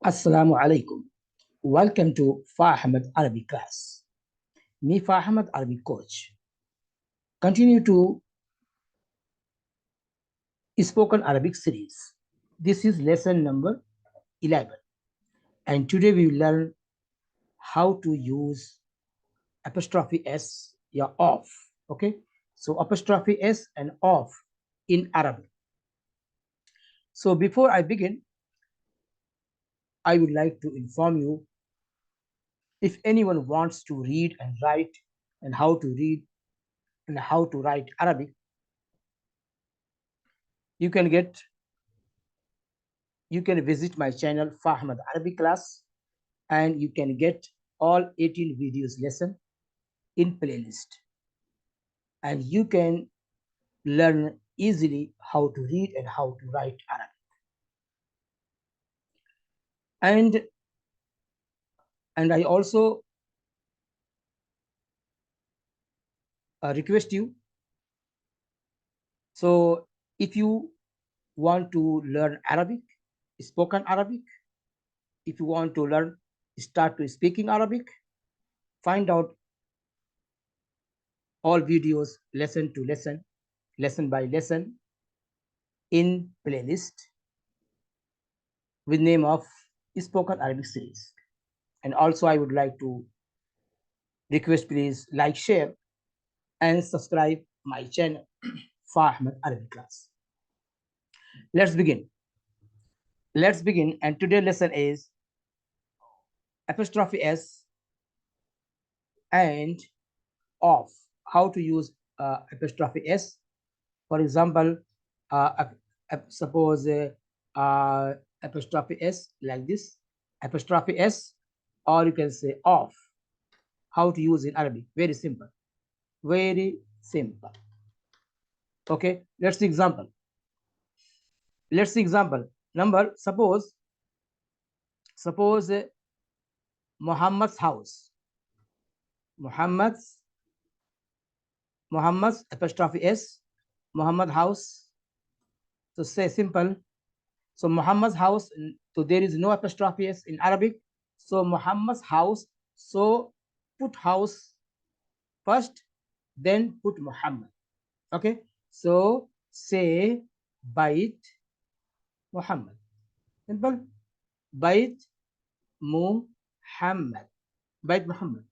Assalamu alaikum. Welcome to Fa Ahmad Arabic class. Me, Fa Ahmad Arabic coach. Continue to spoken Arabic series. This is lesson number 11. And today we will learn how to use apostrophe S, yeah, off. Okay. So apostrophe S and off in Arabic. So before I begin, I would like to inform you if anyone wants to read and write and how to read and how to write Arabic, you can get you can visit my channel Fa Ahmad Arabic class and you can get all 18 videos lesson in playlist and you can learn easily how to read and how to write Arabic. And I also request you, so if you want to learn Arabic, spoken Arabic, if you want to learn start to speaking Arabic, find out all videos lesson to lesson, lesson by lesson in playlist with name of spoken Arabic series. And also I would like to request please like, share and subscribe my channel Fa Ahmad Arabic class. Let's begin. Let's begin. And today's lesson is apostrophe S and off. How to use apostrophe S. For example, suppose apostrophe S like this, apostrophe S, or you can say off. How to use in Arabic? Very simple. Very simple. Okay, let's see example. Let's see example. Number, suppose Muhammad's house. Muhammad's apostrophe S, Muhammad house. So say simple. So Muhammad's house, so there is no apostrophe S in Arabic. So Muhammad's house, so put house first, then put Muhammad. Okay, so say Bait Muhammad. Simple. Bait Muhammad. Bait Muhammad.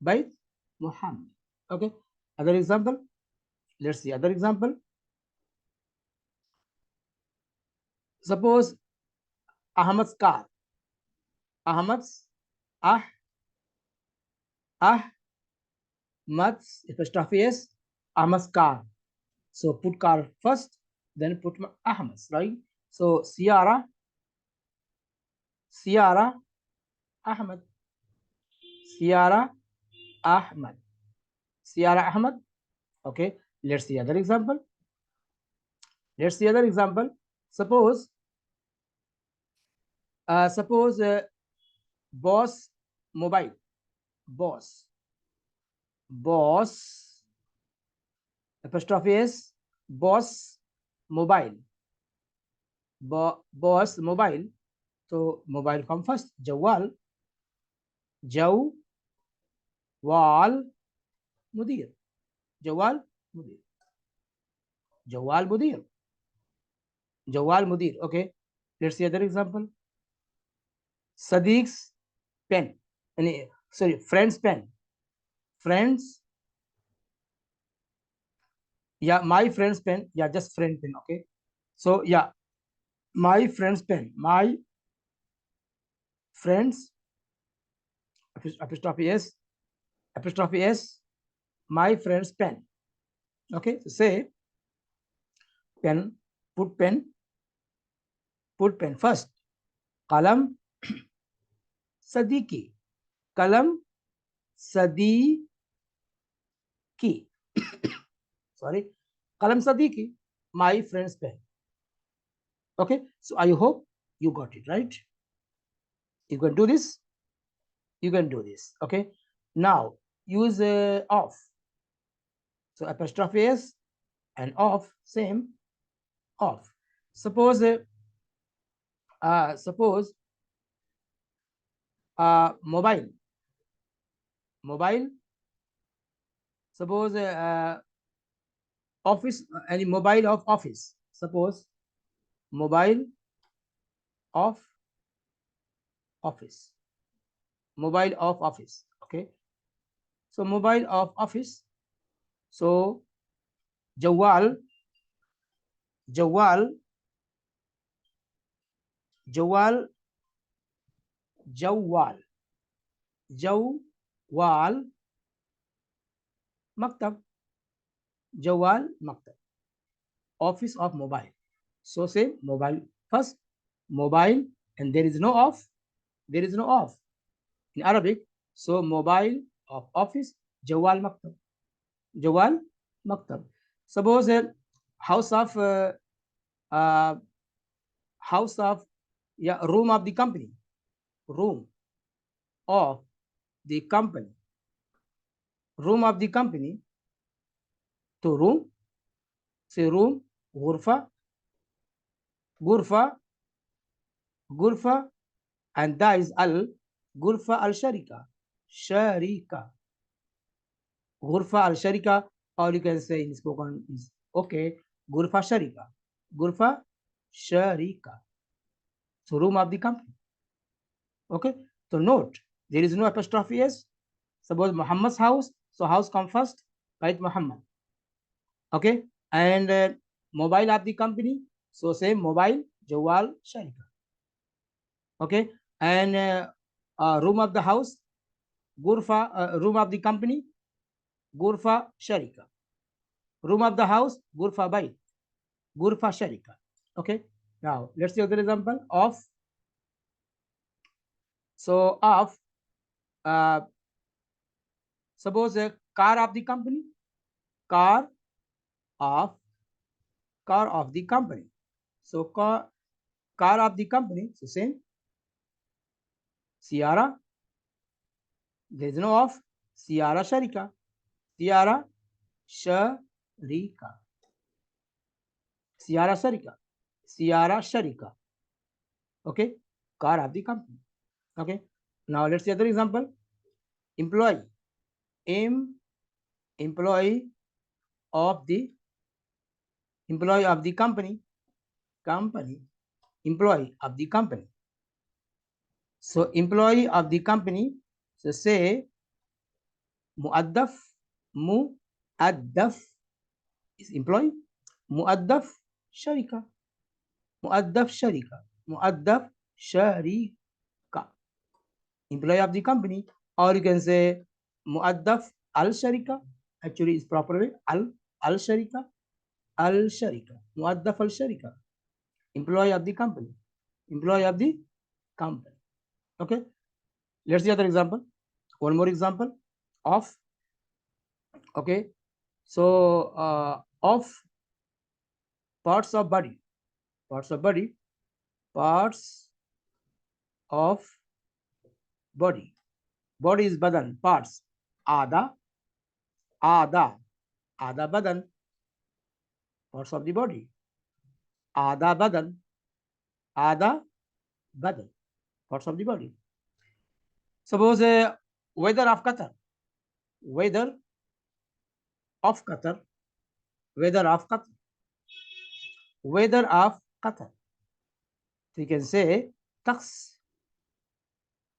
Bait Muhammad. Okay. Other example. Let's see other example. Suppose Ahmad's car. Ahmad's Ahmad's apostrophe S. Ahmad's car. So put car first, then put Ahmad's, right? So Sierra Ahmad. Sierra Ahmad. Sierra Ahmad. Okay. Let's see other example. Let's see other example. Suppose boss mobile. Boss apostrophe S, boss mobile. Boss mobile. So mobile come first. Jawal mudir. Jawal mudir. Jawal mudir. Jawal mudir. Okay. Let's see other example. Sadiq's pen. Sorry, friend's pen. Friends. Yeah, my friend's pen. Yeah, just friend pen. Okay. So yeah, my friend's pen. My friends apostrophe S, my friend's pen. Okay, so say pen, put pen first. Kalam Sadiki. Kalam Sadiki. Sorry. Kalam Sadiki, my friend's pen. Okay, so I hope you got it right. You can do this. You can do this. Okay. Now use off. So apostrophe S and off, same off. Suppose mobile. Mobile. Suppose office, any mobile of office. Suppose mobile of office. Mobile of office. Okay. So mobile of office. So jawal, jawal, jawal, jawal, jawal, maktab, jawal, maktab. Office of mobile. So say mobile first, mobile, and there is no off. There is no off in Arabic. So mobile of office, jawal maktab, jawal maktab. Suppose house of uh, house of, yeah, room of the company, room of the company, room of the company. To room, say room, غرفة, غرفة, غرفة, and that is al غرفة الشركة, شركة, غرفة الشركة, or you can say in spoken is okay, غرفة شركة, غرفة شركة. So room of the company. Okay. So note, there is no apostrophe s. Suppose Muhammad's house, so house come first, right? Muhammad. Okay. And mobile of the company, so same mobile, Jawal Sharika. Okay. And room of the house, Gurfa, room of the company, Gurfa Sharika. Room of the house, Gurfa Bayt, Gurfa Sharika. Okay. Now let's see other example of. So of, uh, suppose a car of the company, car of, car of the company. So car of the company, so same. Sierra, there is no of. Sierra Sharika, Sierra Sharika, Sierra Sharika, Sierra Sharika. Okay, car of the company. Okay, now let's see other example. Employee, employee of the, employee of the company, company, employee of the company. So employee of the company, so say muaddaf, muaddaf is employee, muaddaf sharika, muaddaf sharika, muaddaf sharika, employee of the company. Or you can say muaddaf al sharika, actually is proper way, al sharika, al sharika, muaddaf al sharika, employee of the company, employee of the company. Okay, let's see other example. One more example of. Okay, so of parts of body, parts of body, parts of body. Body is badan, parts. Ada, ada, ada badan, parts of the body. Ada badan, ada badan, parts of the body. Suppose weather of Qatar, weather of Qatar, weather of Qatar, weather of Qatar. So you can say tax,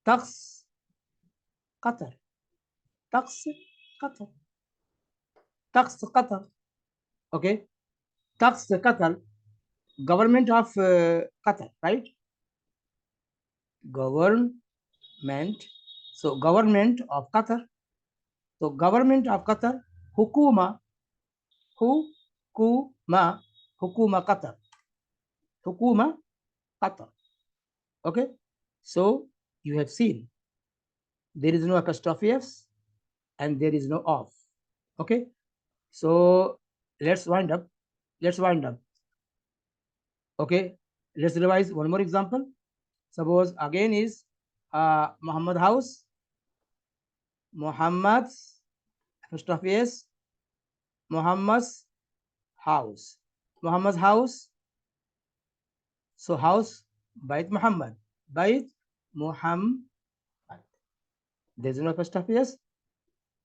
tax Qatar, tax Qatar, tax Qatar. Okay, tax Qatar, government of Qatar, right? Government. So government of Qatar. So government of Qatar, hukuma, hukuma, hukuma Qatar, hukuma Qatar. Okay. So you have seen there is no apostrophe s and there is no of. Okay. So let's wind up. Let's wind up. Okay. Let's revise one more example. Suppose again is Muhammad house, Muhammad's apostrophe s, Muhammad's house, Muhammad's house. So house, Bait Muhammad, Bait Muhammad. There's no apostrophe S.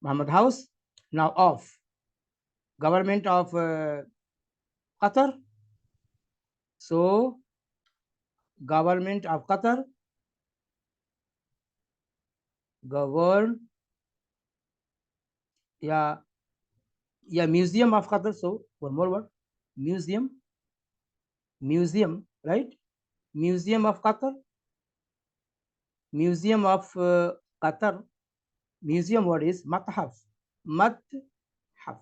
Muhammad House. Now of. Government of Qatar. So government of Qatar. Govern. Yeah, yeah, museum of Qatar. So one more word. Museum. Museum, right? Museum of Qatar. Museum of Qatar. Museum word is Mathaf. Mathaf.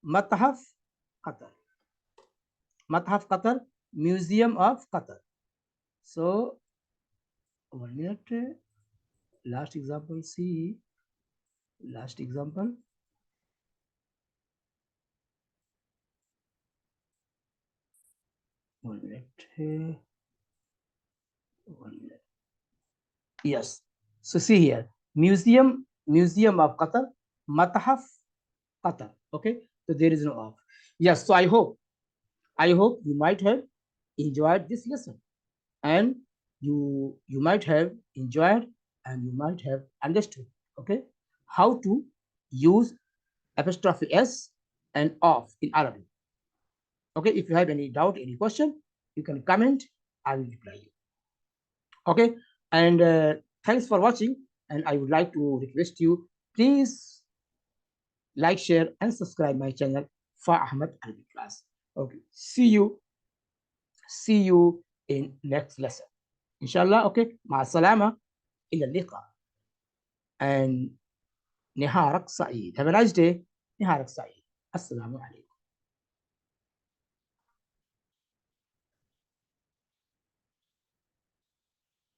Mathaf Qatar. Mathaf Qatar. Museum of Qatar. So 1 minute. Last example. See. Last example. One minute. 1 minute. Yes. So see here. Museum of Qatar. Mathaf Qatar. Okay. So there is no of. Yes. So I hope you might have enjoyed this lesson, and you might have enjoyed and you might have understood, okay, how to use apostrophe s and of in Arabic. Okay, if you have any doubt, any question, you can comment. I will reply you. Okay, and thanks for watching. And I would like to request you, please like, share, and subscribe my channel, Fa Ahmad Arabic class. Okay, see you in next lesson. Inshallah. Okay, مع السلامة. إلى اللقاء. And نهارك سعيد. Have a nice day. نهارك سعيد. السلام عليكم.